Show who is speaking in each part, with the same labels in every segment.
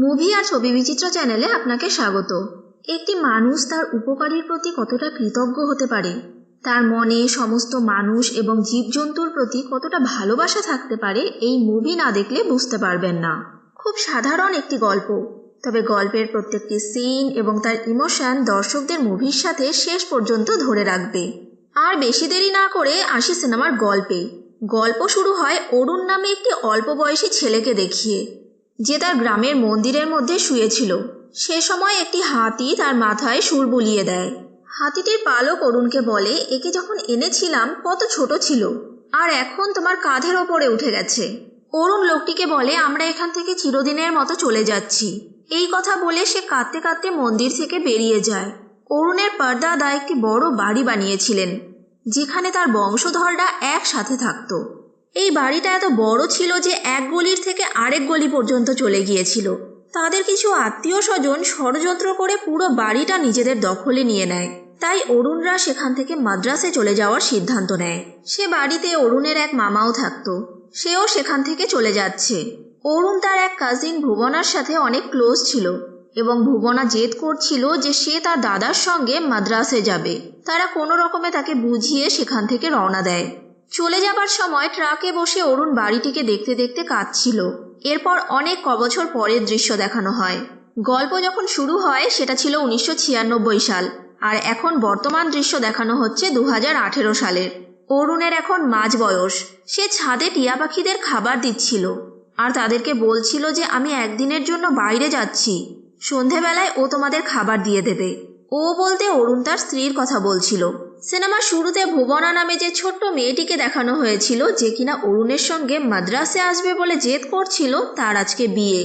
Speaker 1: Movie আর ছবি বিচিত্র চ্যানেলে আপনাকে স্বাগত। একটি মানুষ তার উপকারীর প্রতি কতটা কৃতজ্ঞ হতে পারে, তার মনে সমস্ত মানুষ এবং জীবজন্তুর প্রতি কতটা ভালোবাসা থাকতে পারে, এই মুভি না দেখলে বুঝতে পারবেন না। খুব সাধারণ একটি গল্প, তবে গল্পের প্রত্যেকটি সিন এবং তার ইমোশন দর্শকদের মুভির সাথে শেষ পর্যন্ত ধরে রাখবে। আর বেশি দেরি না করে আসি সিনেমার গল্পে। গল্প শুরু হয় অরুণ নামে একটি অল্প বয়সী ছেলেকে দেখিয়ে, যে তার গ্রামের মন্দিরের মধ্যে শুয়েছিল। সে সময় একটি হাতি তার মাথায় সুর বুলিয়ে দেয়। হাতিটির পালক অরুণকে বলে, একে যখন এনেছিলাম কত ছোট ছিল, আর এখন তোমার কাঁধের ওপরে উঠে গেছে। অরুণ লোকটিকে বলে, আমরা এখান থেকে চিরদিনের মতো চলে যাচ্ছি। এই কথা বলে সে কাঁদতে কাঁদতে মন্দির থেকে বেরিয়ে যায়। অরুণের পরদাদা একটি বড় বাড়ি বানিয়েছিলেন, যেখানে তার বংশধররা একসাথে থাকত। এই বাড়িটা এত বড় ছিল যে এক গলির থেকে আরেক গলি পর্যন্ত চলে গিয়েছিল। তাদের কিছু আত্মীয় স্বজন ষড়যন্ত্র করে পুরো বাড়িটা নিজেদের দখলে নিয়ে নেয়। তাই অরুণরা সেখান থেকে মাদ্রাসে চলে যাওয়ার সিদ্ধান্ত নেয়। সে বাড়িতে অরুণের এক মামাও থাকতো, সেও সেখান থেকে চলে যাচ্ছে। অরুণ তার এক কাজিন ভুবনার সাথে অনেক ক্লোজ ছিল এবং ভুবনা জেদ করছিল যে সে তার দাদার সঙ্গে মাদ্রাসে যাবে। তারা কোনো রকমে তাকে বুঝিয়ে সেখান থেকে রওনা দেয়। চলে যাবার সময় ট্রাকে বসে অরুণ বাড়িটিকে দেখতে দেখতে কাঁদছিল। এরপর অনেক কবছর পরের দৃশ্য দেখানো হয়। গল্প যখন শুরু হয় সেটা ছিল 1996 সাল, আর এখন বর্তমান দৃশ্য দেখানো হচ্ছে 2018 সালের। অরুণের এখন মাঝ বয়স। সে ছাদে টিয়া পাখিদের খাবার দিচ্ছিল আর তাদেরকে বলছিল যে আমি একদিনের জন্য বাইরে যাচ্ছি, সন্ধেবেলায় ও তোমাদের খাবার দিয়ে দেবে। ও বলতে অরুণ তার স্ত্রীর কথা বলছিল। সিনেমার শুরুতে ভুবনা নামে যে ছোট্ট মেয়েটিকে দেখানো হয়েছিল, যে কিনা অরুণের সঙ্গে মাদ্রাসে আসবে বলে জেদ করছিল, তার আজকে বিয়ে।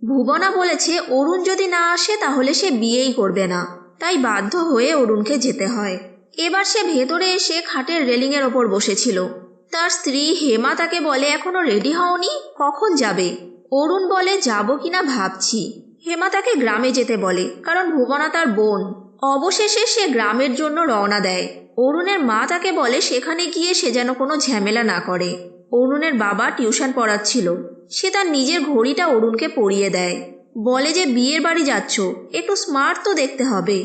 Speaker 1: ভুবনা বলেছে অরুণ যদি না আসে তাহলে সে বিয়েই করবে না, তাই বাধ্য হয়ে অরুণকে যেতে হয়। এবার সে ভেতরে এসে খাটের রেলিংয়ের ওপর বসেছিল। তার স্ত্রী হেমা তাকে বলে, এখনো রেডি হওনি, কখন যাবে? অরুণ বলে, যাব কিনা ভাবছি। হেমা তাকে গ্রামে যেতে বলে, কারণ ভুবনা তার বোন। অবশেষে সে গ্রামের জন্য রওনা দেয়। অরুণের মা তাকে বলে সেখানে গিয়ে সে যেন কোনো ঝামেলা না করে। অরুণের বাবা টিউশন পড়াচ্ছিল, সে তার নিজের ঘড়িটা অরুণকে পরিয়ে দেয়। বলে যে বিয়ের বাড়ি যাচ্ছ, একটু স্মার্ট তো দেখতে হবে।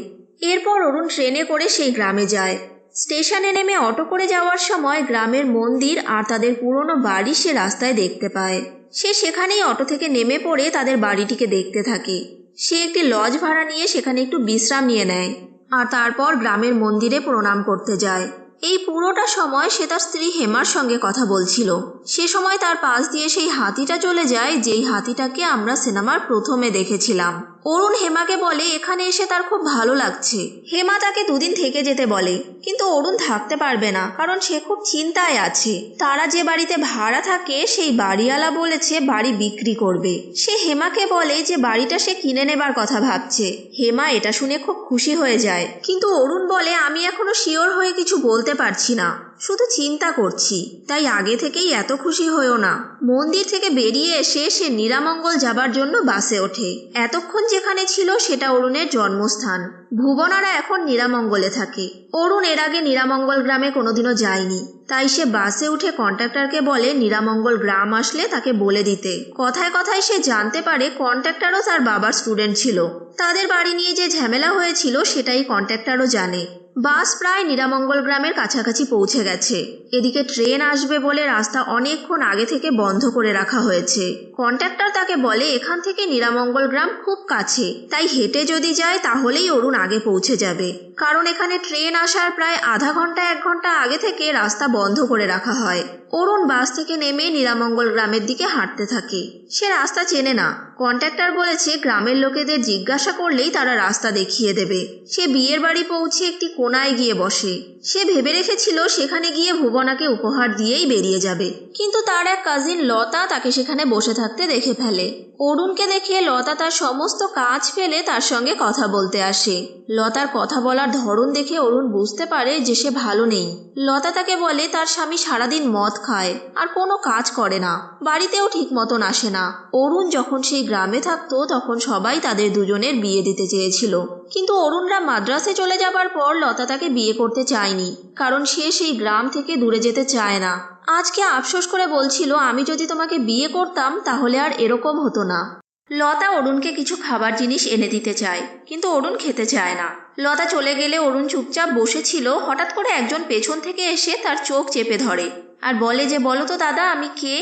Speaker 1: এরপর অরুণ ট্রেনে করে সেই গ্রামে যায়। স্টেশনে নেমে অটো করে যাওয়ার সময় গ্রামের মন্দির আর তাদের পুরনো বাড়ি সে রাস্তায় দেখতে পায়। সে সেখানেই অটো থেকে নেমে পড়ে তাদের বাড়িটিকে দেখতে থাকে। সে একটি লজ ভাড়া নিয়ে সেখানে একটু বিশ্রাম নিয়ে নেয় আর তারপর গ্রামের মন্দিরে প্রণাম করতে যায়। এই পুরোটা সময় সে তার স্ত্রী হেমার সঙ্গে কথা বলছিল। সে সময় তার পাশ দিয়ে সেই হাতিটা চলে যায়, যেই হাতিটাকে আমরা সিনেমার প্রথমে দেখেছিলাম। অরুণ হেমাকে বলে এখানে এসে তার খুব ভালো লাগছে। হেমা তাকে দুদিন থেকে যেতে বলে, কিন্তু অরুণ থাকতে পারবে না, কারণ সে খুব চিন্তায় আছে। তারা যে বাড়িতে ভাড়া থাকে সেই বাড়িওয়ালা বলেছে বাড়ি বিক্রি করবে। সে হেমাকে বলে যে বাড়িটা সে কিনে নেবার কথা ভাবছে। হেমা এটা শুনে খুব খুশি হয়ে যায়, কিন্তু অরুণ বলে, আমি এখনো শিওর হয়ে কিছু বলতে পারছি না, শুধু চিন্তা করছি, তাই আগে থেকেই এত খুশি হয়েও না। মন্দির থেকে বেরিয়ে এসে সে নিরামঙ্গল যাবার জন্য বাসে ওঠে। এতক্ষণ যেখানে ছিল সেটা অরুণের জন্মস্থান। ভুবনারা এখন নিরামঙ্গলে থাকে। অরুণ এর আগে নিরামঙ্গল গ্রামে কোনোদিনও যায়নি, তাই সে বাসে উঠে কন্ট্রাক্টরকে বলে নিরামঙ্গল গ্রাম আসলে তাকে বলে দিতে। কথায় কথায় সে জানতে পারে কন্ট্রাক্টরও তার বাবার স্টুডেন্ট ছিল। তাদের বাড়ি নিয়ে যে ঝামেলা হয়েছিল সেটাই কন্ট্রাক্টরও জানে। বাস প্রায় নিরামঙ্গল গ্রামের কাছাকাছি পৌঁছে গেছে। এদিকে ট্রেন আসবে বলে রাস্তা অনেকক্ষণ আগে থেকে বন্ধ করে রাখা হয়েছে। কন্ট্রাক্টর তাকে বলে এখান থেকে নিরামঙ্গল গ্রাম খুব কাছে, তাই হেঁটে যদি যায় তাহলেই অরুণ আগে পৌঁছে যাবে, কারণ এখানে ট্রেন আসার প্রায় আধা ঘন্টা 1 ঘন্টা আগে থেকে রাস্তা বন্ধ করে রাখা হয়। অরুণ বাস থেকে নেমে নিরামঙ্গল গ্রামের দিকে হাঁটতে থাকে। সে রাস্তা চেনে না। কন্ট্রাক্টর বলেছে গ্রামের লোকেদের জিজ্ঞাসা করলেই তারা রাস্তা দেখিয়ে দেবে। সে বিয়ের বাড়ি পৌঁছে একটি কোনায় গিয়ে বসে। সে ভেবে রেখেছিল সেখানে গিয়ে ভুবনাকে উপহার দিয়েই বেরিয়ে যাবে, কিন্তু তার এক কাজিন লতা তাকে সেখানে বসে থাকতে দেখে ফেলে। অরুণকে দেখে লতা তার সমস্ত কাজ ফেলে তার সঙ্গে কথা বলতে আসে। লতার কথা বলার ধরন দেখে অরুণ বুঝতে পারে যে সে ভালো নেই। লতা তাকে বলে তার স্বামী সারাদিন মদ খায় আর কোনো কাজ করে না, বাড়িতেও ঠিক মতন আসে না। অরুণ যখন সেই গ্রামে থাকতো তখন সবাই তাদের দুজনের বিয়ে দিতে চেয়েছিল, কিন্তু অরুণরা মাদ্রাসে চলে যাবার পর লতা তাকে বিয়ে করতে চায়নি, কারণ সে সেই গ্রাম থেকে দূরে যেতে চায় না। আজকে আফসোস করে বলছিল, আমি যদি তোমাকে বিয়ে করতাম তাহলে আর এরকম হতো না। লতা অরুণকে কিছু খাবার জিনিস এনে দিতে চায়, কিন্তু অরুণ খেতে চায় না। লতা চলে গেলে অরুণ চুপচাপ বসেছিল, হঠাৎ করে একজন পেছন থেকে এসে তার চোখ চেপে ধরে আর বলে যে, বলো তো দাদা, আমি কে?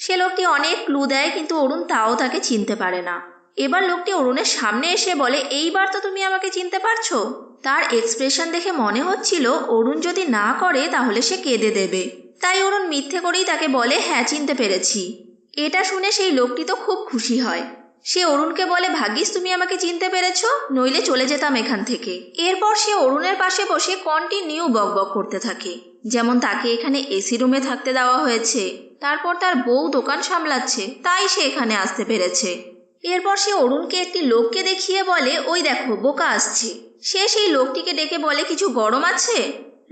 Speaker 1: সে লোকটি অনেক ক্লু দেয়, কিন্তু অরুণ তাও তাকে চিনতে পারে না। এবার লোকটি অরুণের সামনে এসে বলে, এইবার তো তুমি আমাকে চিনতে পারছো? তার এক্সপ্রেশন দেখে মনে হচ্ছিল অরুণ যদি না করে তাহলে সে কেঁদে দেবে। তাই অরুণ মিথ্যে করেই তাকে বলে, হ্যাঁ চিনতে পেরেছি। এটা শুনে সেই লোকটি তো খুব খুশি হয়। সে অরুণকে বলে, ভাগ্যিস তুমি আমাকে চিনতে পেরেছ, নইলে চলে যেতাম এখান থেকে। এরপর সে অরুণের পাশে বসে কন্টিনিউ বকবক করতে থাকে, যেমন তাকে এখানে এসি রুমে থাকতে দেওয়া হয়েছে, তারপর তার বউ দোকান সামলাচ্ছে, তাই সে এখানে আসতে পেরেছে। এরপর সে অরুণকে একটি লোককে দেখিয়ে বলে, ওই দেখো বোকা আসছে। সে সেই লোকটিকে ডেকে বলে, কিছু গরম আছে?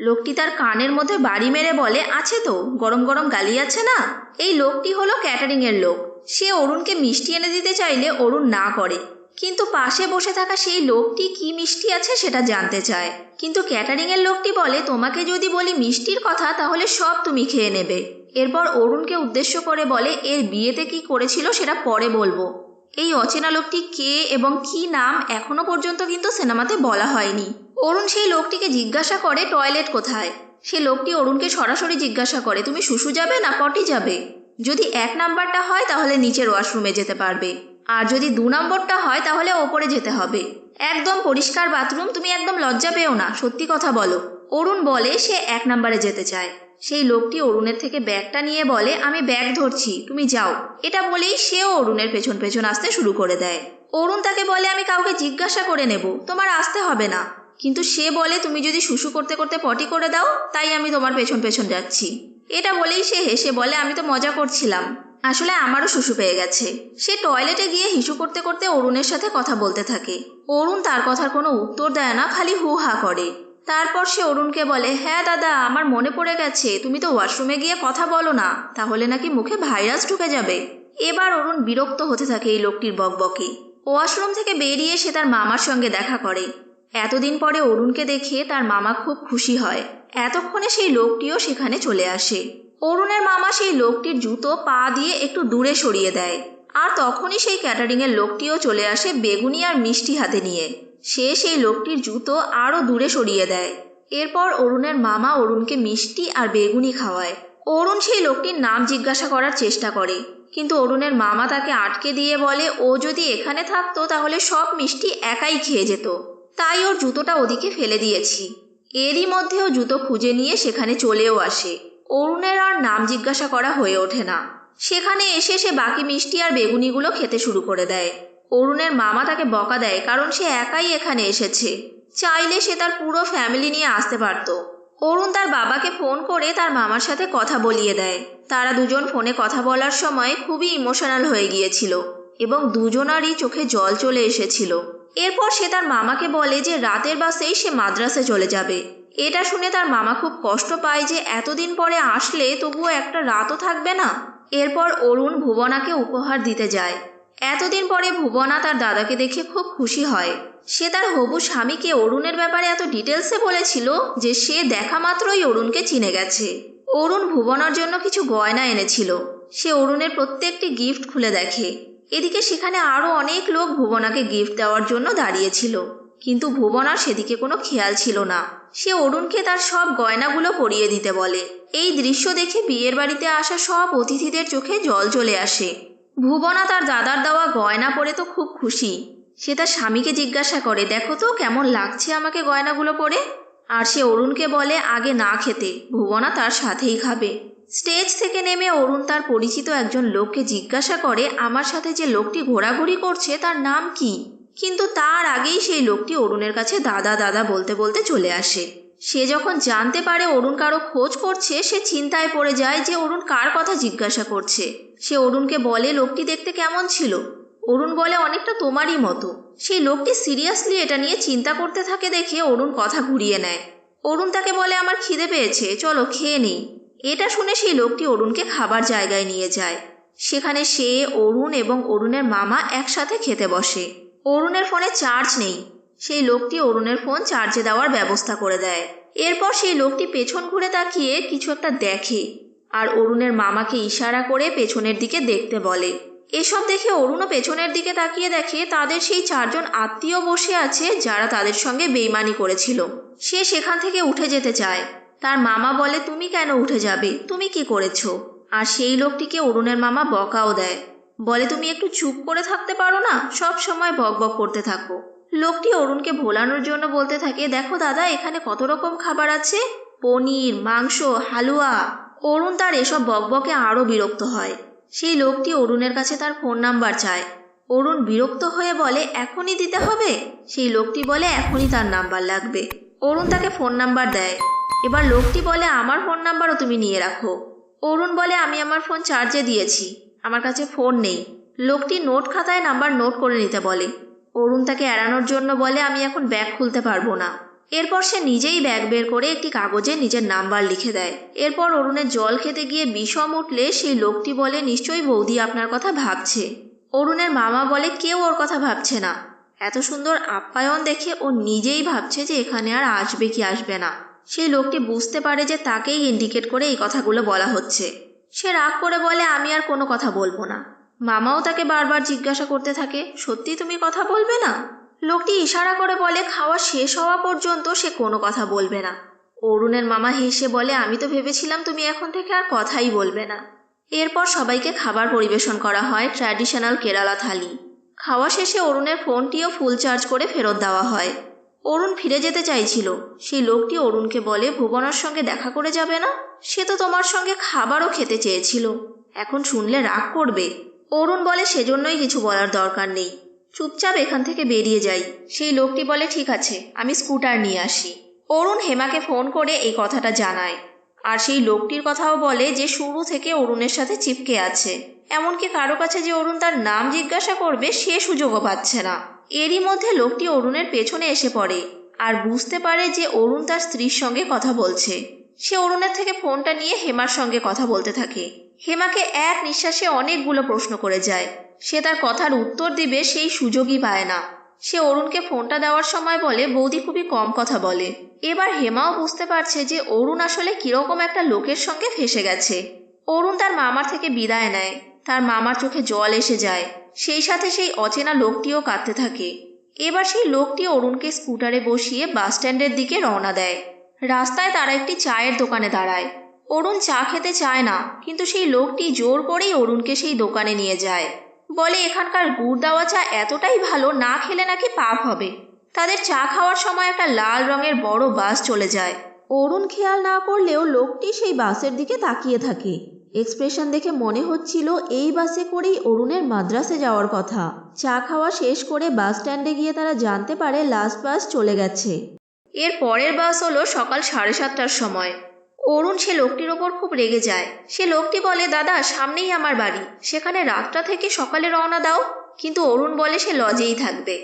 Speaker 1: লোকটি তার কানের মধ্যে বাড়ি মেরে বলে, আছে তো, গরম গরম গালি আছে না। এই লোকটি হলো ক্যাটারিং এর লোক। সে অরুণকে মিষ্টি এনে দিতে চাইলে অরুণ না করে, কিন্তু পাশে বসে থাকা সেই লোকটি কি মিষ্টি আছে সেটা জানতে চায়। কিন্তু ক্যাটারিং এর লোকটি বলে, তোমাকে যদি বলি মিষ্টির কথা তাহলে সব তুমি খেয়ে নেবে। এরপর অরুণকে উদ্দেশ্য করে বলে, এর বিয়েতে কি করেছিল সেটা পরে বলবো। এই অচেনা লোকটি কে এবং কি নাম এখনো পর্যন্ত কিন্তু সিনেমাতে বলা হয়নি। অরুণ সেই লোকটিকে জিজ্ঞাসা করে, টয়লেট কোথায়? সে লোকটি অরুণকে সরাসরি জিজ্ঞাসা করে, তুমি শুশু যাবে না পটি যাবে? যদি 1 নাম্বারটা হয় তাহলে নিচের ওয়াশরুমে যেতে পারবে, আর যদি 2 নম্বরটা হয় তাহলে ওপরে যেতে হবে। একদম পরিষ্কার বাথরুম, তুমি একদম লজ্জা পেও না, সত্যি কথা বলো। অরুণ বলে সে 1 নাম্বারে যেতে চায়। সেই লোকটি অরুণের থেকে ব্যাগটা নিয়ে বলে, আমি ব্যাগ ধরছি, তুমি যাও। এটা বলেই সেও অরুণের পেছন পেছন আসতে শুরু করে দেয়। অরুণ তাকে বলে, আমি কাউকে জিজ্ঞাসা করে নেব, তোমার আসতে হবে না। কিন্তু সে বলে, তুমি যদি শুশু করতে করতে পটি করে দাও তাই আমি তোমার পেছন পেছন যাচ্ছি। এটা বলেই সে হেসে বলে, আমি তো মজা করছিলাম, আসলে আমারও শুশু পেয়ে গেছে। সে টয়লেটে গিয়ে হিসু করতে করতে অরুণের সাথে কথা বলতে থাকে। অরুণ তার কথার কোনো উত্তর দেয় না, খালি হু হা করে। তারপর সে অরুণকে বলে, হ্যাঁ দাদা, আমার মনে পড়ে গেছে, তুমি তো ওয়াশরুমে গিয়ে কথা বলো না, তাহলে নাকি মুখে ভাইরাস ঢুকে যাবে। এবার অরুণ বিরক্ত হতে থাকে এই লোকটির বকবকে। ওয়াশরুম থেকে বেরিয়ে সে তার মামার সঙ্গে দেখা করে। এতদিন পরে অরুণকে দেখে তার মামা খুব খুশি হয়। এতক্ষণে সেই লোকটিও সেখানে চলে আসে। অরুণের মামা সেই লোকটির জুতো পা দিয়ে একটু দূরে সরিয়ে দেয়, আর তখনই সেই ক্যাটারিং এর লোকটিও চলে আসে বেগুনি আর মিষ্টি হাতে নিয়ে। সে সেই লোকটির জুতো আরও দূরে সরিয়ে দেয়। এরপর অরুণের মামা অরুণকে মিষ্টি আর বেগুনি খাওয়ায়। অরুণ সেই লোকটির নাম জিজ্ঞাসা করার চেষ্টা করে, কিন্তু অরুণের মামা তাকে আটকে দিয়ে বলে, ও যদি এখানে থাকতো তাহলে সব মিষ্টি একাই খেয়ে যেত, তাই ওর জুতোটা ওদিকে ফেলে দিয়েছি। এরই মধ্যেও জুতো খুঁজে নিয়ে সেখানে চলেও আসে। অরুণের আর নাম জিজ্ঞাসা করা হয়ে ওঠে না। সেখানে এসে সে বাকি মিষ্টি আর বেগুনিগুলো খেতে শুরু করে দেয়। অরুণের মামা তাকে বকা দেয়, কারণ সে একাই এখানে এসেছে, চাইলে সে তার পুরো ফ্যামিলি নিয়ে আসতে পারত। অরুণ তার বাবাকে ফোন করে তার মামার সাথে কথা বলিয়ে দেয়। তারা দুজন ফোনে কথা বলার সময় খুবই ইমোশনাল হয়ে গিয়েছিল এবং দুজনারই চোখে জল চলে এসেছিল। এরপর সে তার মামাকে বলে যে রাতের বাসেই সে মাদ্রাসে চলে যাবে। এটা শুনে তার মামা খুব কষ্ট পায় যে এতদিন পরে আসলে তবুও একটা রাতও থাকবে না। এরপর অরুণ ভুবনাকে উপহার দিতে যায়। এতদিন পরে ভুবনা তার দাদাকে দেখে খুব খুশি হয়। সে তার হবু স্বামীকে অরুণের ব্যাপারে এত ডিটেলসে বলেছিল যে সে দেখা মাত্রই অরুণকে চিনে গেছে। অরুণ ভুবনার জন্য কিছু গয়না এনেছিল। সে অরুণের প্রত্যেকটি গিফট খুলে দেখে। এদিকে সেখানে আরও অনেক লোক ভুবনাকে গিফট দেওয়ার জন্য দাঁড়িয়েছিল, কিন্তু ভুবনার সেদিকে কোনো খেয়াল ছিল না। সে অরুণকে তার সব গয়নাগুলো পরিয়ে দিতে বলে। এই দৃশ্য দেখে বিয়ের বাড়িতে আসা সব অতিথিদের চোখে জল চলে আসে। ভুবনা তার দাদার দেওয়া গয়না পরে তো খুব খুশি। সে তার স্বামীকে জিজ্ঞাসা করে, দেখো তো কেমন লাগছে আমাকে গয়নাগুলো পরে। আর সে অরুণকে বলে আগে না খেতে, ভুবনা তার সাথেই খাবে। স্টেজ থেকে নেমে অরুণ তার পরিচিত একজন লোককে জিজ্ঞাসা করে, আমার সাথে যে লোকটি ঘোরাঘুরি করছে তার নাম কি? কিন্তু তার আগেই সেই লোকটি অরুণের কাছে দাদা দাদা বলতে বলতে চলে আসে। সে যখন জানতে পারে অরুণ কারো খোঁজ করছে, সে চিন্তায় পড়ে যায় যে অরুণ কার কথা জিজ্ঞাসা করছে। সে অরুণকে বলে, লোকটি দেখতে কেমন ছিল? অরুণ বলে, অনেকটা তোমারই মতো। সেই লোকটি সিরিয়াসলি এটা নিয়ে চিন্তা করতে থাকে দেখে অরুণ কথা ঘুরিয়ে নেয়। অরুণ তাকে বলে, আমার খিদে পেয়েছে, চলো খেয়ে নেই। এটা শুনে সেই লোকটি অরুণকে খাবার জায়গায় নিয়ে যায়। সেখানে সে, অরুণ এবং অরুণের মামা একসাথে খেতে বসে। অরুণের ফোনে চার্জ নেই। সেই লোকটি অরুণের ফোন চার্জে দেওয়ার ব্যবস্থা করে দেয়। এরপর সেই লোকটি পেছন ঘুরে তাকিয়ে কিছু একটা দেখে আর অরুণের মামাকে ইশারা করে পেছনের দিকে দেখতে বলে। এসব দেখে অরুণও পেছনের দিকে তাকিয়ে দেখে তাদের সেই 4 জন আত্মীয় বসে আছে যারা তাদের সঙ্গে বেইমানি করেছিল। সে সেখান থেকে উঠে যেতে চায়। তার মামা বলে, তুমি কেন উঠে যাবে, তুমি কি করেছো? আর সেই লোকটিকে অরুণের মামা বকাও দেয়, বলে তুমি একটু চুপ করে থাকতে পারো না, সব সময় বকবক করতে থাকো। লোকটি অরুণকে ভোলানোর জন্য বলতে থাকে, দেখো দাদা, এখানে কত রকম খাবার আছে, পনির, মাংস, হালুয়া। অরুণ তার এসব বকবকে আরো বিরক্ত হয়। সেই লোকটি অরুণের কাছে তার ফোন নাম্বার চায়। অরুণ বিরক্ত হয়ে বলে, এখনই দিতে হবে? সেই লোকটি বলে, এখনই তার নাম্বার লাগবে। অরুণ তাকে ফোন নাম্বার দেয়। এবার লোকটি বলে, আমার ফোন নাম্বারও তুমি নিয়ে রাখো। অরুণ বলে, আমি আমার ফোন চার্জে দিয়েছি, আমার কাছে ফোন নেই। লোকটি নোট খাতায় নাম্বার নোট করে নিতে বলে। অরুণ তাকে এড়ানোর জন্য বলে, আমি এখন ব্যাগ খুলতে পারবো না। এরপর সে নিজেই ব্যাগ বের করে একটি কাগজে নিজের নাম্বার লিখে দেয়। এরপর অরুণের জল খেতে গিয়ে বিষম উঠলে সেই লোকটি বলে, নিশ্চয়ই বৌদি আপনার কথা ভাবছে। অরুণের মামা বলে, কেউ ওর কথা ভাবছে না। এত সুন্দর আপ্যায়ন দেখে ও নিজেই ভাবছে যে এখানে আর আসবে কি আসবে না। সেই লোকটি বুঝতে পারে যে তাকেই ইন্ডিকেট করে এই কথাগুলো বলা হচ্ছে। সে রাগ করে বলে, আমি আর কোনো কথা বলবো না। মামাও তাকে বারবার জিজ্ঞাসা করতে থাকে, সত্যি তুমি কথা বলবে না? লোকটি ইশারা করে বলে, খাওয়া শেষ হওয়া পর্যন্ত সে কোনো কথা বলবে না। অরুণের মামা হেসে বলে, আমি তো ভেবেছিলাম তুমি এখন থেকে আর কথাই বলবে না। এরপর সবাইকে খাবার পরিবেশন করা হয়, ট্র্যাডিশনাল কেরালা থালি। খাওয়া শেষে অরুণের ফোনটিও ফুল চার্জ করে ফেরত দেওয়া হয়। অরুণ ফিরে যেতে চাইছিল। সেই লোকটি অরুণকে বলে, ভুবনার সঙ্গে দেখা করে যাবে না? সে তো তোমার সঙ্গে খাবারও খেতে চেয়েছিল, এখন শুনলে রাগ করবে। অরুণ বলে, সেজন্যই কিছু বলার দরকার নেই, চুপচাপ এখান থেকে বেরিয়ে যাই। সেই লোকটি বলে, ঠিক আছে, আমি স্কুটার নিয়ে আসি। অরুণ হেমাকে ফোন করে এই কথাটা জানায়। আর সেই লোকটির কথাও বলে যে শুরু থেকে অরুণের সাথে চিপকে আছে, এমনকি কারো কাছে যে অরুণ তার নাম জিজ্ঞাসা করবে সে সুযোগও পাচ্ছে না। এরই মধ্যে লোকটি অরুণের পেছনে এসে পড়ে আর বুঝতে পারে যে অরুণ তার স্ত্রীর সঙ্গে কথা বলছে। সে অরুণের থেকে ফোনটা নিয়ে হেমার সঙ্গে কথা বলতে থাকে। হেমাকে এক নিঃশ্বাসে অনেকগুলো প্রশ্ন করে যায়। সে তার কথার উত্তর দিবে সেই সুযোগই পায় না। সে অরুণকে ফোনটা দেওয়ার সময় বলে, বৌদি খুবই কম কথা বলে। এবার হেমাও বুঝতে পারছে যে অরুণ আসলে কিরকম একটা লোকের সঙ্গে ফেসে গেছে। অরুণ তার মামার থেকে বিদায় নেয়। তার মামার চোখে জল এসে যায়, সেই সাথে সেই অচেনা লোকটিও কাঁদতে থাকে। এবার সেই লোকটি অরুণকে স্কুটারে বসিয়ে বাস স্ট্যান্ডের দিকে রওনা দেয়। রাস্তায় তারা একটি চায়ের দোকানে দাঁড়ায়। অরুণ চা খেতে চায় না, কিন্তু সেই লোকটি জোর করেই অরুণকে সেই দোকানে নিয়ে যায়। বলে, এখানকার গুড় দেওয়া চা এতটাই ভালো, না খেলে নাকি পাপ হবে। তাদের চা খাওয়ার সময় একটা লাল রঙের বড় বাস চলে যায়। অরুণ খেয়াল না করলেও লোকটি সেই বাসের দিকে তাকিয়ে থাকে। এক্সপ্রেশন দেখে মনে হচ্ছিল এই বাসে করেই অরুণের মাদ্রাসে যাওয়ার কথা। চা খাওয়া শেষ করে বাস স্ট্যান্ডে গিয়ে তারা জানতে পারে লাস্ট বাস চলে গেছে। এর পরের বাস হলো সকাল 7:30টার সময়। অরুণ সে লোকটির ওপর খুব রেগে যায়। সে লোকটি বলে, দাদা, সামনেই আমার বাড়ি, সেখানে রাতটা থেকে সকালে রওনা দাও। কিন্তু অরুণ বলে সে লজেই থাকবে।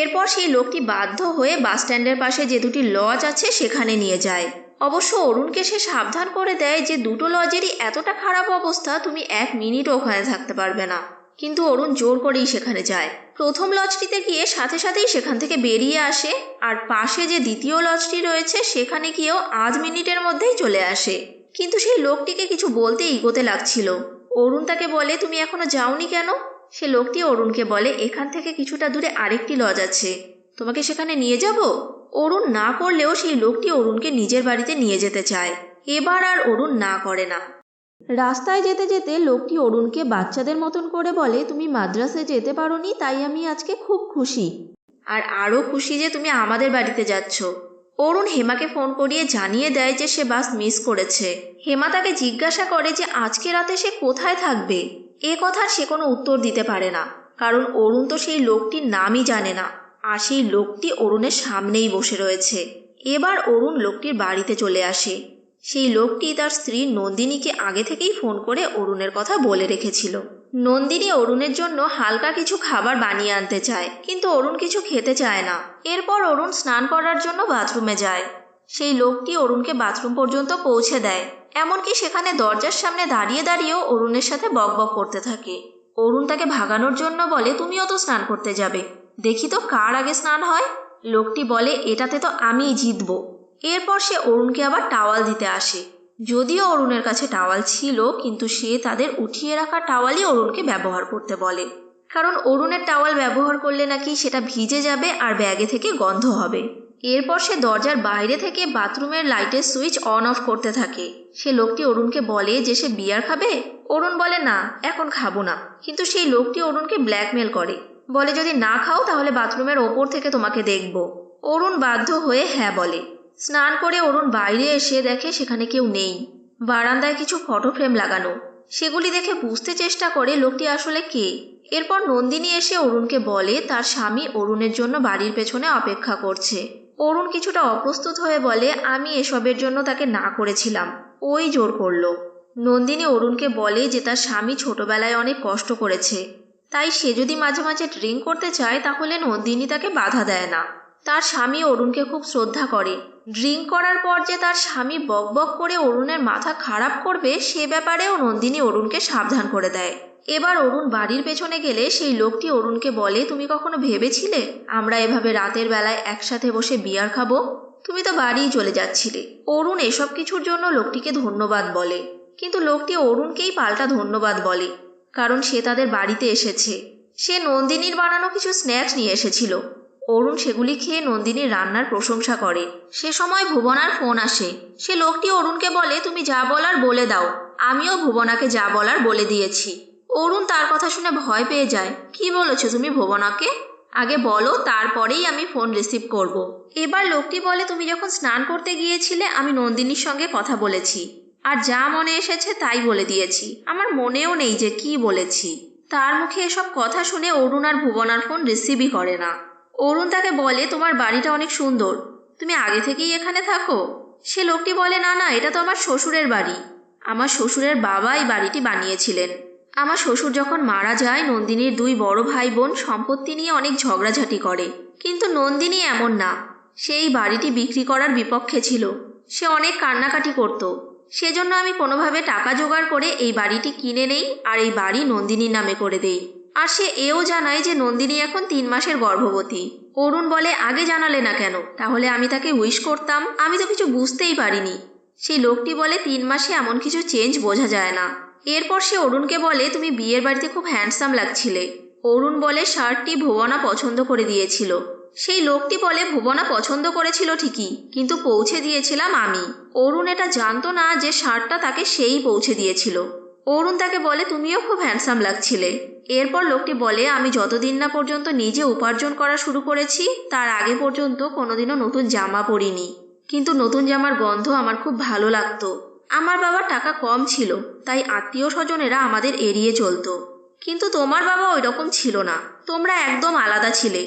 Speaker 1: এরপর সেই লোকটি বাধ্য হয়ে বাস স্ট্যান্ডের পাশে যে দুটি লজ আছে সেখানে নিয়ে যায়। অবশ্য অরুণকে সে সাবধান করে দেয় যে দুটো লজেরই এতটা খারাপ অবস্থা, তুমি 1 মিনিটও ওখানে থাকতে পারবে না। কিন্তু অরুণ জোর করেই সেখানে যায়। প্রথম লজটিতে গিয়ে সাথে সাথেই সেখান থেকে বেরিয়ে আসে, আর পাশে যে দ্বিতীয় লজটি রয়েছে সেখানে গিয়েও 5 মিনিটের মধ্যেই চলে আসে। কিন্তু সেই লোকটিকে কিছু বলতে ইগোতে লাগছিল। অরুণ তাকে বলে, তুমি এখনো যাওনি কেন? সে লোকটি অরুণকে বলে, এখান থেকে কিছুটা দূরে আরেকটি লজ আছে, তোমাকে সেখানে নিয়ে যাব। অরুণ না করলেও সেই লোকটি অরুণকে নিজের বাড়িতে নিয়ে যেতে চায়। এবার আর অরুণ না করে না। রাস্তায় যেতে যেতে লোকটি অরুণকে বাচ্চাদের মতন করে বলে, তুমি মাদ্রাসে যেতে পারোনি, তাই আমি আজকে খুব খুশি। আর আরও খুশি যে তুমি আমাদের বাড়িতে যাচ্ছ। অরুণ হেমাকে ফোন করিয়ে জানিয়ে দেয় যে সে বাস মিস করেছে। হেমা তাকে জিজ্ঞাসা করে যে আজকে রাতে সে কোথায় থাকবে। এ কথার সে কোনো উত্তর দিতে পারে না, কারণ অরুণ তো সেই লোকটির নামই জানে না। আর সেই লোকটি অরুণের সামনেই বসে রয়েছে। এবার অরুণ লোকটির বাড়িতে চলে আসে। সেই লোকটি তার স্ত্রী নন্দিনীকে আগে থেকেই ফোন করে অরুণের কথা বলে রেখেছিল। নন্দিনী অরুণের জন্য হালকা কিছু খাবার বানিয়ে আনতে চায়, কিন্তু অরুণ কিছু খেতে চায় না। এরপর অরুণ স্নান করার জন্য বাথরুমে যায়। সেই লোকটি অরুণকে বাথরুম পর্যন্ত পৌঁছে দেয়, এমনকি সেখানে দরজার সামনে দাঁড়িয়ে দাঁড়িয়েও অরুণের সাথে বকবক করতে থাকে। অরুণ তাকে ভাগানোর জন্য বলে, তুমিও তো স্নান করতে যাবে, দেখি তো কার আগে স্নান হয়। লোকটি বলে, এটাতে তো আমিই জিতব। এরপর সে অরুণকে আবার টাওয়াল দিতে আসে। যদিও অরুণের কাছে টাওয়াল ছিল, কিন্তু সে তাদের উঠিয়ে রাখা টাওয়ালই অরুণকে ব্যবহার করতে বলে, কারণ অরুণের টাওয়াল ব্যবহার করলে নাকি সেটা ভিজে যাবে আর ব্যাগে থেকে গন্ধ হবে। এরপর সে দরজার বাইরে থেকে বাথরুমের লাইটের সুইচ অন অফ করতে থাকে। সে লোকটি অরুণকে বলে যে সে বিয়ার খাবে। অরুণ বলে না, এখন খাবো না। কিন্তু সেই লোকটি অরুণকে ব্ল্যাকমেল করে, বলে যদি না খাও তাহলে বাথরুমের ওপর থেকে তোমাকে দেখব। অরুণ বাধ্য হয়ে হ্যাঁ বলে। স্নান করে অরুণ বাইরে এসে দেখে সেখানে কেউ নেই। বারান্দায় কিছু ফটো ফ্রেম লাগানো। সেগুলি দেখে বুঝতে চেষ্টা করে লোকটি আসলে কে। এরপর নন্দিনী এসে অরুণকে বলে তার স্বামী অরুণের জন্য বাড়ির পেছনে অপেক্ষা করছে। অরুণ কিছুটা অপ্রস্তুত হয়ে বলে আমি এসবের জন্য তাকে না করেছিলাম, ওই জোর করলো। নন্দিনী অরুণকে বলে যে তার স্বামী ছোটবেলায় অনেক কষ্ট করেছে, তাই সে যদি মাঝে মাঝে ড্রিঙ্ক করতে চায় তাহলে নন্দিনী তাকে বাধা দেয় না। তার স্বামী অরুণকে খুব শ্রদ্ধা করে। ড্রিঙ্ক করার পর যে তার স্বামী বকবক করে অরুণের মাথা খারাপ করবে সে ব্যাপারেও নন্দিনী অরুণকে সাবধান করে দেয়। এবার অরুণ বাড়ির পেছনে গেলে সেই লোকটি অরুণকে বলে তুমি কখনো ভেবেছিলে আমরা এভাবে রাতের বেলায় একসাথে বসে বিয়ার খাবো? তুমি তো বাড়িই চলে যাচ্ছিলে। অরুণ এসব কিছুর জন্য লোকটিকে ধন্যবাদ বলে, কিন্তু লোকটি অরুণকেই পাল্টা ধন্যবাদ বলে, কারণ সে তাদের বাড়িতে এসেছে। সে নন্দিনীর বানানো কিছু স্ন্যাক্স নিয়ে এসেছিল। অরুণ সেগুলি খেয়ে নন্দিনীর রান্নার প্রশংসা করে। সে সময় ভুবনার ফোন আসে। সে লোকটি অরুণকে বলে তুমি যা বলার বলে দাও, আমিও ভুবনাকে যা বলার বলে দিয়েছি। অরুণ তার কথা শুনে ভয় পেয়ে যায়। কি বলেছো তুমি ভুবনাকে? আগে বলো, তারপরেই আমি ফোন রিসিভ করব। এবার লোকটি বলে তুমি যখন স্নান করতে গিয়েছিলে আমি নন্দিনীর সঙ্গে কথা বলেছি, আর যা মনে এসেছে তাই বলে দিয়েছি। আমার মনেও নেই যে কি বলেছি। তার মুখে এসব কথা শুনে অরুণ আর ভুবনার ফোন রিসিভই করে না। অরুণ তাকে বলে তোমার বাড়িটা অনেক সুন্দর, তুমি আগে থেকেই এখানে থাকো? সে লোকটি বলে না না, এটা তো আমার শ্বশুরের বাড়ি। আমার শ্বশুরের বাবা এই বাড়িটি বানিয়েছিলেন। আমার শ্বশুর যখন মারা যায় নন্দিনীর দুই বড় ভাই বোন সম্পত্তি নিয়ে অনেক ঝগড়াঝাটি করে, কিন্তু নন্দিনী এমন না। সেই বাড়িটি বিক্রি করার বিপক্ষে ছিল। সে অনেক কান্নাকাটি করত। সেজন্য আমি কোনোভাবে টাকা জোগাড় করে এই বাড়িটি কিনে নেই আর এই বাড়ি নন্দিনীর নামে করে দেই। আর সে এও জানায় যে নন্দিনী এখন 3 মাসের গর্ভবতী। অরুণ বলে আগে জানালে না কেন? তাহলে আমি তাকে উইশ করতাম। আমি তো কিছু বুঝতেই পারিনি। সেই লোকটি বলে 3 মাসে এমন কিছু চেঞ্জ বোঝা যায় না। এরপর সে অরুণকে বলে তুমি বিয়ের বাড়িতে খুব হ্যান্ডসাম লাগছিলে। অরুণ বলে শার্টটি ভুবনা পছন্দ করে দিয়েছিল। সেই লোকটি বলে ভুবনা পছন্দ করেছিল ঠিকই, কিন্তু পৌঁছে দিয়েছিলাম আমি। অরুণ এটা জানতো না যে শার্টটা তাকে সেই পৌঁছে দিয়েছিল। অরুণ তাকে বলে তুমিও খুব হ্যান্ডসাম লাগছিলে। এরপর লোকটি বলে আমি যতদিন না পর্যন্ত নিজে উপার্জন করা শুরু করেছি তার আগে পর্যন্ত কোনোদিনও নতুন জামা পরিনি, কিন্তু নতুন জামার গন্ধ আমার খুব ভালো লাগতো। আমার বাবার টাকা কম ছিল, তাই আত্মীয় স্বজনেরা আমাদের এড়িয়ে চলতো, কিন্তু তোমার বাবা ওই রকম ছিল না। তোমরা একদম আলাদা ছিলে,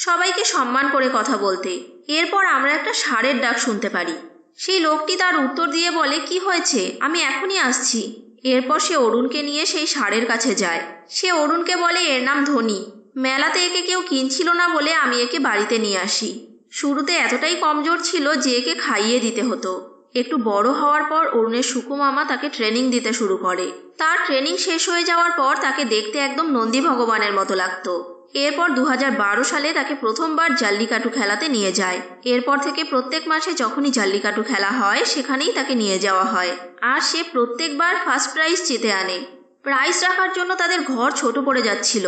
Speaker 1: সবাইকে সম্মান করে কথা বলতে। এরপর আমরা একটা ষাঁড়ের ডাক শুনতে পারি। সেই লোকটি তার উত্তর দিয়ে বলে কি হয়েছে, আমি এখনই আসছি। এরপর সে অরুণকে নিয়ে সেই ষাঁড়ের কাছে যায়। সে অরুণকে বলে এর নাম ধনী। মেলাতে একে কেউ কিনছিল না বলে আমি একে বাড়িতে নিয়ে আসি। শুরুতে এতটাই কমজোর ছিল যে একে খাইয়ে দিতে হতো। একটু বড় হওয়ার পর অরুণের সুকু মামা তাকে ট্রেনিং দিতে শুরু করে। তার ট্রেনিং শেষ হয়ে যাওয়ার পর তাকে দেখতে একদম নন্দী ভগবানের মতো লাগতো। এরপর 2012 সালে তাকে প্রথমবার জাল্লিকাটু খেলাতে নিয়ে যায়। এরপর থেকে প্রত্যেক মাসে যখনই জাল্লিকাটু খেলা হয় সেখানেই তাকে নিয়ে যাওয়া হয়, আর সে প্রত্যেকবার ফার্স্ট প্রাইজ জিতে আনে। প্রাইজ রাখার জন্য তাদের ঘর ছোট পড়ে যাচ্ছিল।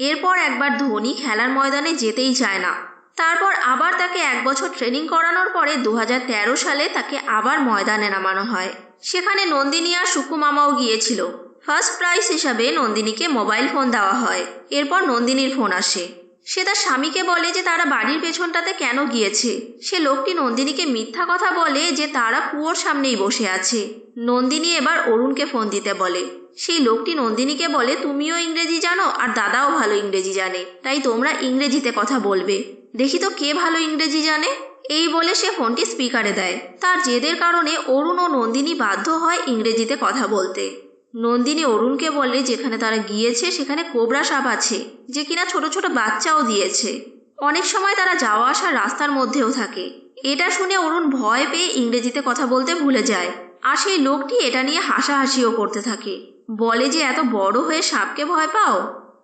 Speaker 1: এরপর একবার ধোনি খেলার ময়দানে যেতেই চায় না। তারপর আবার তাকে 1 বছর ট্রেনিং করানোর পরে 2013 সালে তাকে আবার ময়দানে নামানো হয়। সেখানে নন্দিনী আর সুকু মামাও গিয়েছিল। ফার্স্ট প্রাইজ হিসাবে নন্দিনীকে মোবাইল ফোন দেওয়া হয়। এরপর নন্দিনীর ফোন আসে। সে তার স্বামীকে বলে যে তারা বাড়ির পেছনটাতে কেন গিয়েছে। সে লোকটি নন্দিনীকে মিথ্যা কথা বলে যে তারা কুয়োর সামনেই বসে আছে। নন্দিনী এবার অরুণকে ফোন দিতে বলে। সেই লোকটি নন্দিনীকে বলে তুমিও ইংরেজি জানো আর দাদাও ভালো ইংরেজি জানে, তাই তোমরা ইংরেজিতে কথা বলবে। দেখি তো কে ভালো ইংরেজি জানে। এই বলে সে ফোনটি স্পিকারে দেয়। তার জেদের কারণে অরুণ ও নন্দিনী বাধ্য হয় ইংরেজিতে কথা বলতে। নন্দিনী অরুণকে বলে যেখানে তারা গিয়েছে সেখানে কোবরা সাপ আছে, যে কিনা ছোট ছোট বাচ্চাও দিয়েছে। অনেক সময় তারা যাওয়া আসার রাস্তার মধ্যেও থাকে। এটা শুনে অরুণ ভয় পেয়ে ইংরেজিতে কথা বলতে ভুলে যায়, আর সেই লোকটি এটা নিয়ে হাসাহাসিও করতে থাকে। বলে যে এত বড় হয়ে সাপকে ভয় পাও।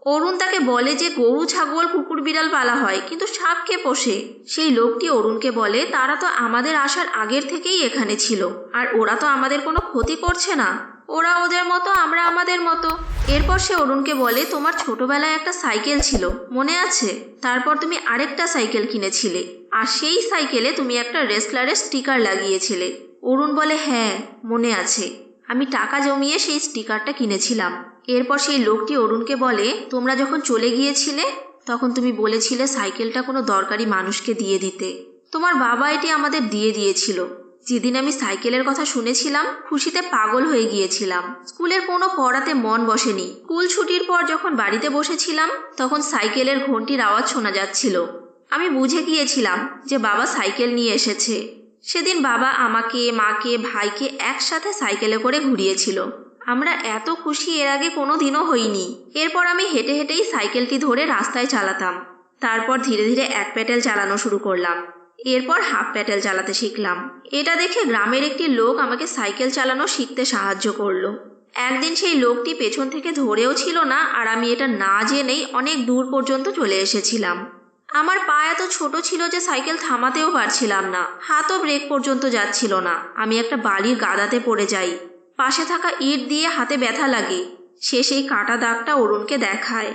Speaker 1: অরুণ তাকে বলে যে গরু ছাগল কুকুর বিড়াল পালা হয়, কিন্তু সাপ কে পোষে? সেই লোকটি অরুণকে বলে তারা তো আমাদের আসার আগের থেকেই এখানে ছিল, আর ওরা তো আমাদের কোনো ক্ষতি করছে না। ওরা ওদের মতো, আমরা আমাদের মতো। এরপর সে অরুণকে বলে তোমার ছোটবেলায় একটা সাইকেল ছিল, মনে আছে? তারপর তুমি আরেকটা সাইকেল কিনেছিলে, আর সেই সাইকেলে তুমি একটা রেসলারের স্টিকার লাগিয়েছিলে। অরুণ বলে হ্যাঁ, মনে আছে, আমি টাকা জমিয়ে সেই স্টিকারটা কিনেছিলাম। এরপর সেই লোকটি অরুণকে বলে তোমরা যখন চলে গিয়েছিলে তখন তুমি বলেছিলে সাইকেলটা কোনো দরকারি মানুষকে দিয়ে দিতে। তোমার বাবা এটি আমাদের দিয়ে দিয়েছিল। যেদিন আমি সাইকেলের কথা শুনেছিলাম খুশিতে পাগল হয়ে গিয়েছিলাম। স্কুলের কোনো পড়াতে মন বসেনি। স্কুল ছুটির পর যখন বাড়িতে বসেছিলাম তখন সাইকেলের ঘন্টির আওয়াজ শোনা যাচ্ছিল। আমি বুঝে গিয়েছিলাম যে বাবা সাইকেল নিয়ে এসেছে। সেদিন বাবা আমাকে, মাকে, ভাইকে একসাথে সাইকেলে করে ঘুরিয়েছিল। আমরা এত খুশি এর আগে কোনো দিনও হইনি। এরপর আমি হেঁটে হেঁটেই সাইকেলটি ধরে রাস্তায় চালাতাম। তারপর ধীরে ধীরে এক প্যাডেল চালানো শুরু করলাম। এরপর হাফ প্যাডেল চালাতে শিখলাম। এটা দেখে গ্রামের একটি লোক আমাকে সাইকেল চালানো শিখতে সাহায্য করলো। একদিন সেই লোকটি পেছন থেকে ধরেও ছিল না, আর আমি এটা না জেনেই অনেক দূর পর্যন্ত চলে এসেছিলাম। আমার পা এত ছোট ছিল যে সাইকেল থামাতেও পারছিলাম না, হাতও ব্রেক পর্যন্ত যাচ্ছিল না। আমি একটা বালির গাদাতে পড়ে যাই। পাশে থাকা ইট দিয়ে হাতে ব্যথা লাগে। সে সেই কাটা দাগটা অরুণকে দেখায়।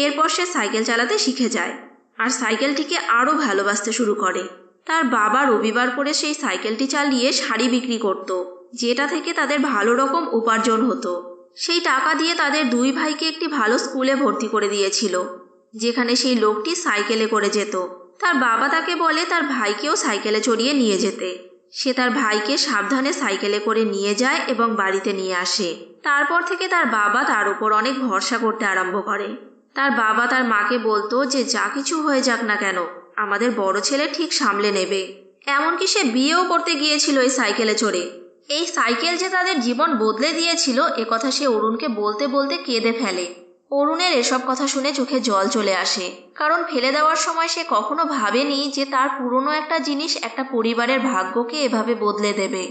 Speaker 1: এরপর সে সাইকেল চালাতে শিখে যায়, আর সাইকেলটিকে আরও ভালোবাসতে শুরু করে। তার বাবা রবিবার করে সেই সাইকেলটি চালিয়ে শাড়ি বিক্রি করত, যেটা থেকে তাদের ভালো রকম উপার্জন হতো। সেই টাকা দিয়ে তাদের দুই ভাইকে একটি ভালো স্কুলে ভর্তি করে দিয়েছিল, যেখানে সেই লোকটি সাইকেলে করে যেত। তার বাবা তাকে বলে তার ভাইকেও সাইকেলে চড়িয়ে নিয়ে যেতে। সে তার ভাইকে সাবধানে সাইকেলে করে নিয়ে যায় এবং বাড়িতে নিয়ে আসে। তারপর থেকে তার বাবা তার উপর অনেক ভরসা করতে আরম্ভ করে। তার বাবা তার মাকে বলতো যে যা কিছু হয়ে যাক না কেন আমাদের বড় ছেলে ঠিক সামলে নেবে। এমনকি সে বিয়েও করতে গিয়েছিল এই সাইকেলে চড়ে। এই সাইকেল যে তাদের জীবন বদলে দিয়েছিল একথা সে অরুণকে বলতে বলতে কেঁদে ফেলে। অরুণের এসব কথা শুনে চোখে জল চলে আসে, কারণ ফেলে দেওয়ার সময় সে কখনো ভাবেনি যে তার পুরনো একটা জিনিস একটা পরিবারের ভাগ্যকে এভাবে বদলে দেবে।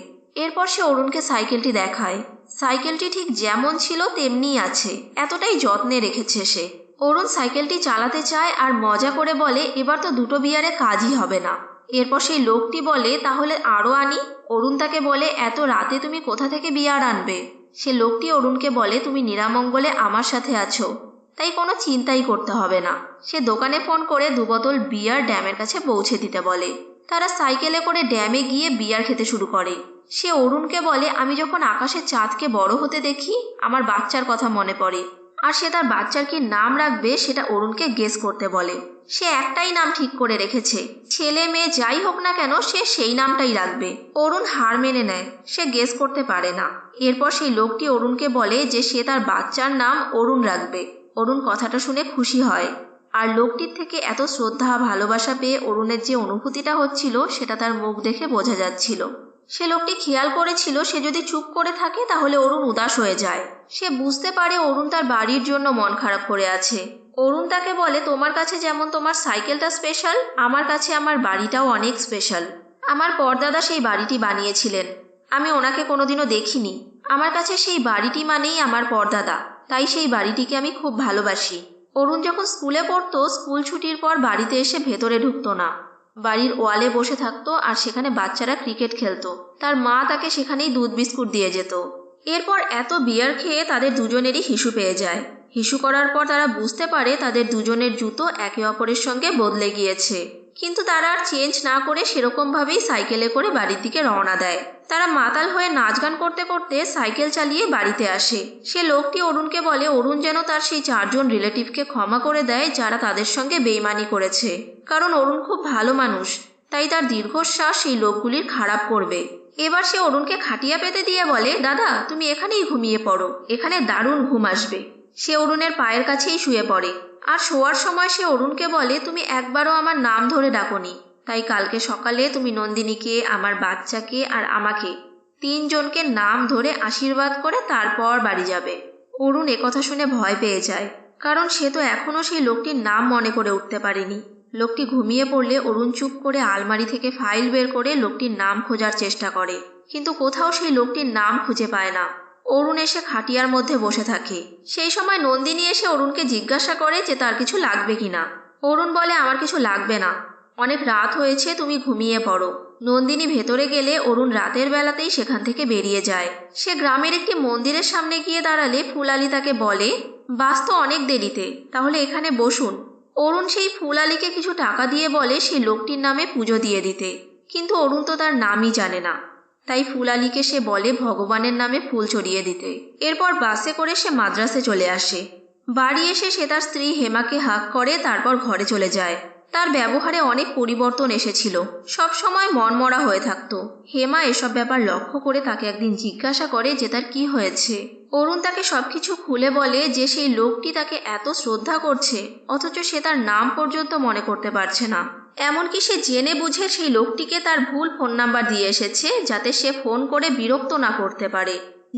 Speaker 1: এরপর সে অরুণকে সাইকেলটি দেখায়। সাইকেলটি ঠিক যেমন ছিল তেমনিই আছে, এতটাই যত্নে রেখেছে সে। অরুণ সাইকেলটি চালাতে চায় আর মজা করে বলে এবার তো দুটো বিয়ারে কাজই হবে না। এরপর সেই লোকটি বলে তাহলে আরও আনি। অরুণ তাকে বলে এত রাতে তুমি কোথা থেকে বিয়ার আনবে? সে লোকটি অরুণকে বলে তুমি নিরামঙ্গলে আমার সাথে আছো, তাই কোনো চিন্তাই করতে হবে না। সে দোকানে ফোন করে 2 বোতল বিয়ার ড্যামের কাছে পৌঁছে দিতে বলে। তারা সাইকেলে করে ড্যামে গিয়ে বিয়ার খেতে শুরু করে। সে অরুণকে বলে আমি যখন আকাশে চাঁদকে বড় হতে দেখি আমার বাচ্চার কথা মনে পড়ে, আর সে তার বাচ্চার কি নাম রাখবে সেটা অরুণকে গেস করতে বলে। সে একটাই নাম ঠিক করে রেখেছে, ছেলে মেয়ে যাই হোক না কেন সে সেই নামটাই রাখবে। অরুণ হার মেনে নেয়, সে গেস করতে পারে না। এরপর সেই লোকটি অরুণকে বলে যে সে তার বাচ্চার নাম অরুণ রাখবে। অরুণ কথাটা শুনে খুশি হয়, আর লোকটির থেকে এত শ্রদ্ধা ভালোবাসা পেয়ে অরুণের যে অনুভূতিটা হচ্ছিল সেটা তার মুখ দেখে বোঝা যাচ্ছিল। সে লোকটি খেয়াল করেছিল সে যদি চুপ করে থাকে তাহলে অরুণ উদাস হয়ে যায়। সে বুঝতে পারে অরুণ তার বাড়ির জন্য মন খারাপ করে আছে। অরুণ তাকে বলে তোমার কাছে যেমন তোমার সাইকেলটা স্পেশাল, আমার কাছে আমার বাড়িটাও অনেক স্পেশাল। আমার পরদাদা সেই বাড়িটি বানিয়েছিলেন, আমি ওনাকে কোনোদিনও দেখিনি। আমার কাছে সেই বাড়িটি মানেই আমার পরদাদা, তাই সেই বাড়িটিকে আমি খুব ভালোবাসি। অরুণ যখন স্কুলে পড়তো স্কুল ছুটির পর বাড়িতে এসে ভেতরে ঢুকতো না, বাড়ির ওয়ালে বসে থাকতো আর সেখানে বাচ্চারা ক্রিকেট খেলতো। তার মা তাকে সেখানেই দুধ বিস্কুট দিয়ে যেত। এরপর এত বিয়ার খেয়ে তাদের দুজনেরই হিসু পেয়ে যায়। হিসু করার পর তারা বুঝতে পারে তাদের দুজনের জুতো একে অপরের সঙ্গে বদলে গিয়েছে, কিন্তু তারা আর চেঞ্জ না করে সেরকমভাবেই সাইকেলে করে বাড়ির দিকে রওনা দেয়। তারা মাতাল হয়ে নাচ গান করতে করতে সাইকেল চালিয়ে বাড়িতে আসে। সে লোকটি অরুণকে বলে অরুণ যেন তার সেই 4 জন রিলেটিভকে ক্ষমা করে দেয় যারা তাদের সঙ্গে বেইমানি করেছে, কারণ অরুণ খুব ভালো মানুষ, তাই তার দীর্ঘশ্বাস সেই লোকগুলির খারাপ করবে। এবার সে অরুণকে খাটিয়া পেতে দিয়ে বলে দাদা তুমি এখানেই ঘুমিয়ে পড়ো, এখানে দারুণ ঘুম আসবে। সে অরুণের পায়ের কাছেই শুয়ে পড়ে, আর শোয়ার সময় সে অরুণকে বলে তুমি একবারও আমার নাম ধরে ডাকোনি, তাই কালকে সকালে তুমি নন্দিনীকে, আমার বাচ্চাকে আর আমাকে 3 জনকে নাম ধরে আশীর্বাদ করে তারপর বাড়ি যাবে। অরুণ একথা শুনে ভয় পেয়ে যায়, কারণ সে তো এখনও সেই লোকটির নাম মনে করে উঠতে পারেনি। লোকটি ঘুমিয়ে পড়লে অরুণ চুপ করে আলমারি থেকে ফাইল বের করে লোকটির নাম খোঁজার চেষ্টা করে, কিন্তু কোথাও সেই লোকটির নাম খুঁজে পায় না। অরুণ এসে খাটিয়ার মধ্যে বসে থাকে। সেই সময় নন্দিনী এসে অরুণকে জিজ্ঞাসা করে যে তার কিছু লাগবে কিনা। অরুণ বলে, আমার কিছু লাগবে না, অনেক রাত হয়েছে, তুমি ঘুমিয়ে পড়ো। নন্দিনী ভেতরে গেলে অরুণ রাতের বেলাতেই সেখান থেকে বেরিয়ে যায়। সে গ্রামের একটি মন্দিরের সামনে গিয়ে দাঁড়ালে ফুলালি তাকে বলে, বাস তো অনেক দেরিতে, তাহলে এখানে বসুন। অরুণ সেই ফুলালিকে কিছু টাকা দিয়ে বলে সেই লোকটির নামে পুজো দিয়ে দিতে, কিন্তু অরুণ তো তার নামই জানে না। তাই ফুলালিকে সে বলে ভগবানের নামে ফুল চড়িয়ে দিতে। এরপর বাসে করে সে মাদ্রাসে চলে আসে। বাড়ি এসে সে তার স্ত্রী হেমাকে হাঁক করে, তারপর ঘরে চলে যায়। তার ব্যবহারে অনেক পরিবর্তন এসেছিল, সব সময় মনমরা হয়ে থাকতো। হেমা এসব ব্যাপার লক্ষ্য করে তাকে একদিন জিজ্ঞাসা করে যে তার কি হয়েছে। অরুণ তাকে সবকিছু খুলে বলে যে সেই লোকটি তাকে এত শ্রদ্ধা করছে, অথচ সে তার নাম পর্যন্ত মনে করতে পারছে না। এমনকি সে জেনে বুঝে সেই লোকটিকে তার ভুল ফোন নাম্বার দিয়ে এসেছে, যাতে সে ফোন করে বিরক্ত না করতে পারে।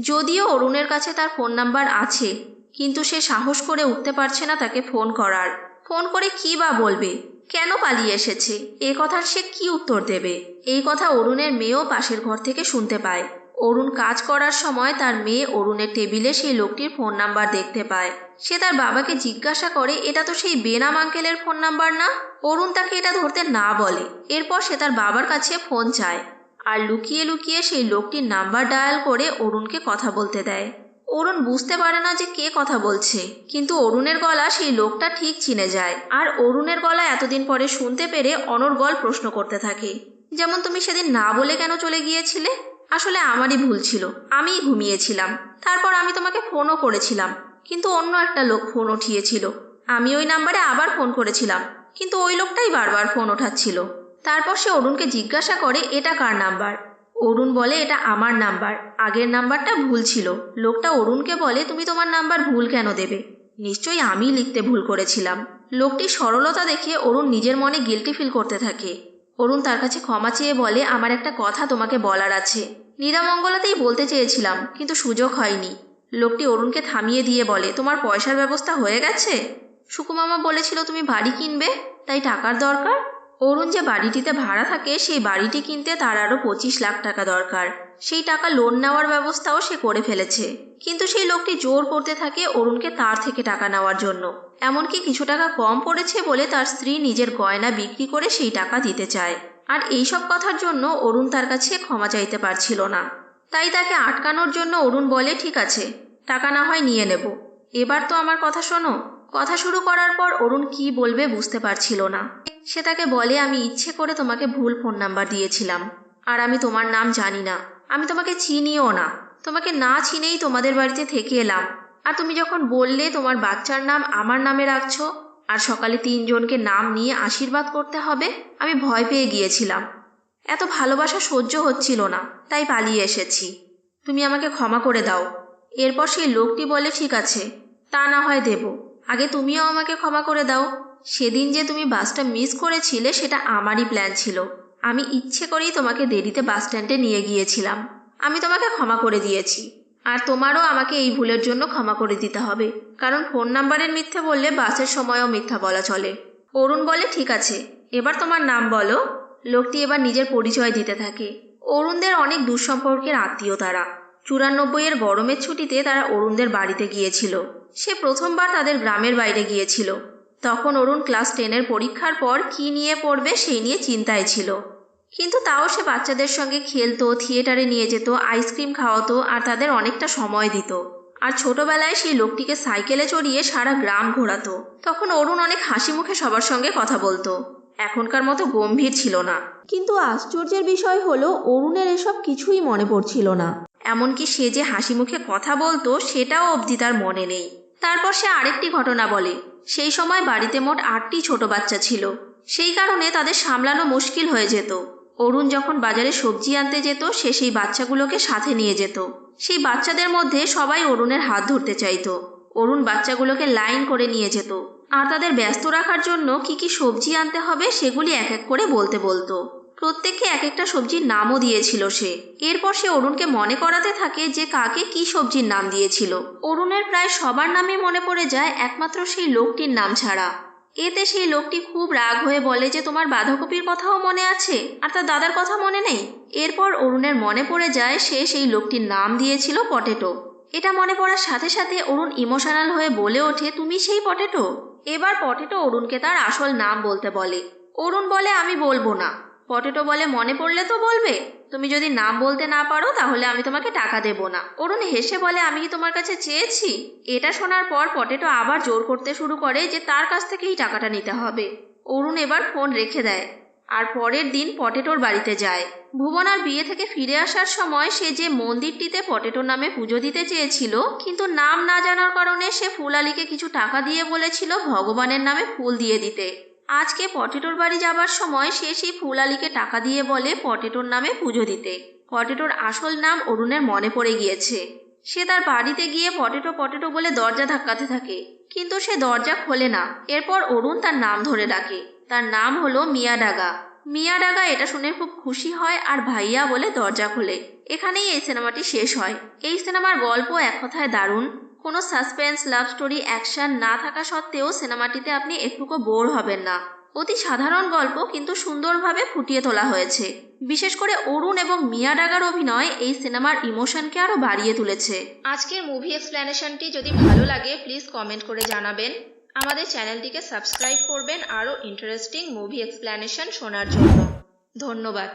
Speaker 1: যদিও অরুণের কাছে তার ফোন নাম্বার আছে, কিন্তু সে সাহস করে উঠতে পারছে না তাকে ফোন করার। ফোন করে কি বা বলবে, কেন পালিয়ে এসেছে, এ কথার সে কি উত্তর দেবে? এই কথা অরুণের মেয়েও পাশের ঘর থেকে শুনতে পায়। অরুণ কাজ করার সময় তার মেয়ে অরুণের টেবিলে সেই লোকটির ফোন নাম্বার দেখতে পায়। সে তার বাবাকে জিজ্ঞাসা করে, এটা তো সেই বেনাম আঙ্কেলের ফোন নাম্বার না? অরুণ তাকে এটা ধরতে না বলে। এরপর সে তার বাবার কাছে ফোন চায় আর লুকিয়ে লুকিয়ে সেই লোকটির নাম্বার ডায়াল করে অরুণকে কথা বলতে দেয়। অরুণ বুঝতে পারে না যে কে কথা বলছে, কিন্তু অরুণের গলা সেই লোকটা ঠিক চিনে যায়। আর অরুণের গলা এতদিন পরে শুনতে পেরে অনর্গল প্রশ্ন করতে থাকে, যেমন, তুমি সেদিন না বলে কেন চলে গিয়েছিলে? আসলে আমারই ভুল ছিল, আমিই ঘুমিয়েছিলাম। তারপর আমি তোমাকে ফোনও করেছিলাম, কিন্তু অন্য একটা লোক ফোন উঠিয়েছিল। আমি ওই নাম্বারে আবার ফোন করেছিলাম, কিন্তু ওই লোকটাই বারবার ফোন ওঠাচ্ছিল। তারপর সে অরুণকে জিজ্ঞাসা করে, এটা কার নাম্বার? অরুণ বলে, এটা আমার নাম্বার, আগের নাম্বারটা ভুল ছিল। লোকটা অরুণকে বলে, তুমি তোমার নাম্বার ভুল কেন দেবে? নিশ্চয়ই আমি লিখতে ভুল করেছিলাম। লোকটির সরলতা দেখে অরুণ নিজের মনে গিল্টি ফিল করতে থাকে। অরুণ তার কাছে ক্ষমা চেয়ে বলে, আমার একটা কথা তোমাকে বলার আছে। নিরামঙ্গলাতেই বলতে চেয়েছিলাম, কিন্তু সুযোগ হয়নি। লোকটি অরুণকে থামিয়ে দিয়ে বলে, তোমার পয়সার ব্যবস্থা হয়ে গেছে? সুকুমামা বলেছিল তুমি বাড়ি কিনবে, তাই টাকার দরকার। অরুণ যে বাড়িটিতে ভাড়া থাকে, সেই বাড়িটি কিনতে তার আরও 25 লাখ টাকা দরকার। সেই টাকা লোন নেওয়ার ব্যবস্থাও সে করে ফেলেছে, কিন্তু সেই লোকটি জোর করতে থাকে অরুণকে তার থেকে টাকা নেওয়ার জন্য। এমনকি কিছু টাকা কম পড়েছে বলে তার স্ত্রী নিজের গয়না বিক্রি করে সেই টাকা দিতে চায়। আর এইসব কথার জন্য অরুণ তার কাছে ক্ষমা চাইতে পারছিল না। তাই তাকে আটকানোর জন্য অরুণ বলে, ঠিক আছে, টাকা না হয় নিয়ে নেব, এবার তো আমার কথা শোনো। কথা শুরু করার পর অরুণ কি বলবে বুঝতে পারছিল না। সে তাকে বলে, আমি ইচ্ছে করে তোমাকে ভুল ফোন নাম্বার দিয়েছিলাম, আর আমি তোমার নাম জানি না, আমি তোমাকে চিনিও না। তোমাকে না চিনেই তোমাদের বাড়িতে থেকে এলাম। আর তুমি যখন বললে তোমার বাচ্চার নাম আমার নামে রাখছো, আর সকালে 3 জনকে নাম নিয়ে আশীর্বাদ করতে হবে, আমি ভয় পেয়ে গিয়েছিলাম। এত ভালোবাসা সহ্য হচ্ছিল না, তাই পালিয়ে এসেছি। তুমি আমাকে ক্ষমা করে দাও। এরপর সেই লোকটি বলে, ঠিক আছে, তা না হয় দেব, আগে তুমিও আমাকে ক্ষমা করে দাও। সেদিন যে তুমি বাসটা মিস করেছিলে, সেটা আমারই প্ল্যান ছিল। আমি ইচ্ছে করেই তোমাকে দেরিতে বাস স্ট্যান্ডে নিয়ে গিয়েছিলাম। আমি তোমাকে ক্ষমা করে দিয়েছি, আর তোমারও আমাকে এই ভুলের জন্য ক্ষমা করে দিতে হবে, কারণ ফোন নাম্বারের মিথ্যে বললে বাসের সময়ও মিথ্যা বলা চলে। অরুণ বলে, ঠিক আছে, এবার তোমার নাম বলো। লোকটি এবার নিজের পরিচয় দিতে থাকে। অরুণদের অনেক দুঃসম্পর্কের আত্মীয় তারা। 94-এর গরমের ছুটিতে তারা অরুণদের বাড়িতে গিয়েছিল। সে প্রথমবার তাদের গ্রামের বাইরে গিয়েছিল। তখন অরুণ ক্লাস 10-এর পরীক্ষার পর কি নিয়ে পড়বে সেই নিয়ে চিন্তায় ছিল, কিন্তু তাও সে বাচ্চাদের সঙ্গে খেলতো, থিয়েটারে নিয়ে যেত, আইসক্রিম খাওয়াতো, আর তাদের অনেকটা সময় দিত। আর ছোটবেলায় সেই লোকটিকে সাইকেলে চড়িয়ে সারা গ্রাম ঘোরাতো। তখন অরুণ অনেক হাসি মুখে সবার সঙ্গে কথা বলতো, এখনকার মতো গম্ভীর ছিল না। কিন্তু আশ্চর্যের বিষয় হলো, অরুণের এসব কিছুই মনে পড়ছিল না। এমনকি সে যে হাসি মুখে কথা বলতো সেটাও অবধি তার মনে নেই। তারপর সে আরেকটি ঘটনা বলে, সেই সময় বাড়িতে মোট 8টি ছোট বাচ্চা ছিল। সেই কারণে তাদের সামলানো মুশকিল হয়ে যেত। অরুণ যখন বাজারে সবজি আনতে যেত, সে সেই বাচ্চাগুলোকে সাথে নিয়ে যেত। সেই বাচ্চাদের মধ্যে সবাই অরুণের হাত ধরতে চাইতো। অরুণ বাচ্চাগুলোকে লাইন করে নিয়ে যেত, আর তাদের ব্যস্ত রাখার জন্য কি কি সবজি আনতে হবে সেগুলি এক এক করে বলতে বলতো। প্রত্যেককে এক একটা সবজির নামও দিয়েছিল সে। এরপর সে অরুণকে মনে করাতে থাকে যে কাকে কি সবজির নাম দিয়েছিল। অরুণের প্রায় সবার নামই মনে পড়ে যায়, একমাত্র সেই লোকটির নাম ছাড়া। এতে সেই লোকটি খুব রাগ হয়ে বলে যে তোমার বাঁধাকপির কথাও মনে আছে, আর তার দাদার কথা মনে নেই। এরপর অরুণের মনে পড়ে যায় সে সেই লোকটির নাম দিয়েছিল পটেটো। এটা মনে পড়ার সাথে সাথে অরুণ ইমোশনাল হয়ে বলে ওঠে, তুমি সেই পটেটো? এবার পটেটো অরুণকে তার আসল নাম বলতে বলে। অরুণ বলে, আমি বলবো না। পটেটো বলে, মনে পড়লে তো বলবে, তুমি যদি নাম বলতে না পারো তাহলে আমি তোমাকে টাকা দেব না। অরুণ হেসে বলে, আমি কি তোমার কাছে চেয়েছি? এটা শোনার পর পটেটো আবার জোর করতে শুরু করে যে তার কাছ থেকেই টাকাটা নিতে হবে। অরুণ এবার ফোন রেখে দেয় আর পরের দিন পটেটোর বাড়িতে যায়। ভুবনার বিয়ে থেকে ফিরে আসার সময় সে যে মন্দিরটিতে পটেটোর নামে পুজো দিতে চেয়েছিল, কিন্তু নাম না জানার কারণে সে ফুলালিকে কিছু টাকা দিয়ে বলেছিল ভগবানের নামে ফুল দিয়ে দিতে। আজকে পটেটোর বাড়ি যাবার সময় সে সেই ফুলালিকে টাকা দিয়ে বলে পটেটোর নামে পুজো দিতে। পটেটোর আসল নাম অরুণের মনে পড়ে গিয়েছে। সে তার বাড়িতে গিয়ে পটেটো পটেটো বলে দরজা ধাক্কাতে থাকে, কিন্তু সে দরজা খোলে না। এরপর অরুণ তার নাম ধরে ডাকে। তার নাম হলো মিয়াডাগা। মিয়াডাগা এটা শুনে খুব খুশি হয় আর ভাইয়া বলে দরজা খোলে। এখানেই এই সিনেমাটি শেষ হয়। এই সিনেমার গল্প এক কথায় দারুণ। কোনো সাসপেন্স, লাভ স্টোরি, অ্যাকশন না থাকা সত্ত্বেও সিনেমাটিতে আপনি একটুকু বোর হবেন না। অতি সাধারণ গল্প, কিন্তু সুন্দরভাবে ফুটিয়ে তোলা হয়েছে। বিশেষ করে অরুণ এবং মিয়াডাগার অভিনয় এই সিনেমার ইমোশনকে আরো বাড়িয়ে তুলেছে। আজকের মুভি এক্সপ্লেনেশনটি যদি ভালো লাগে প্লিজ কমেন্ট করে জানাবেন। আমাদের চ্যানেলটিকে সাবস্ক্রাইব করবেন আরও ইন্টারেস্টিং মুভি এক্সপ্লেনেশন শোনার জন্য। ধন্যবাদ।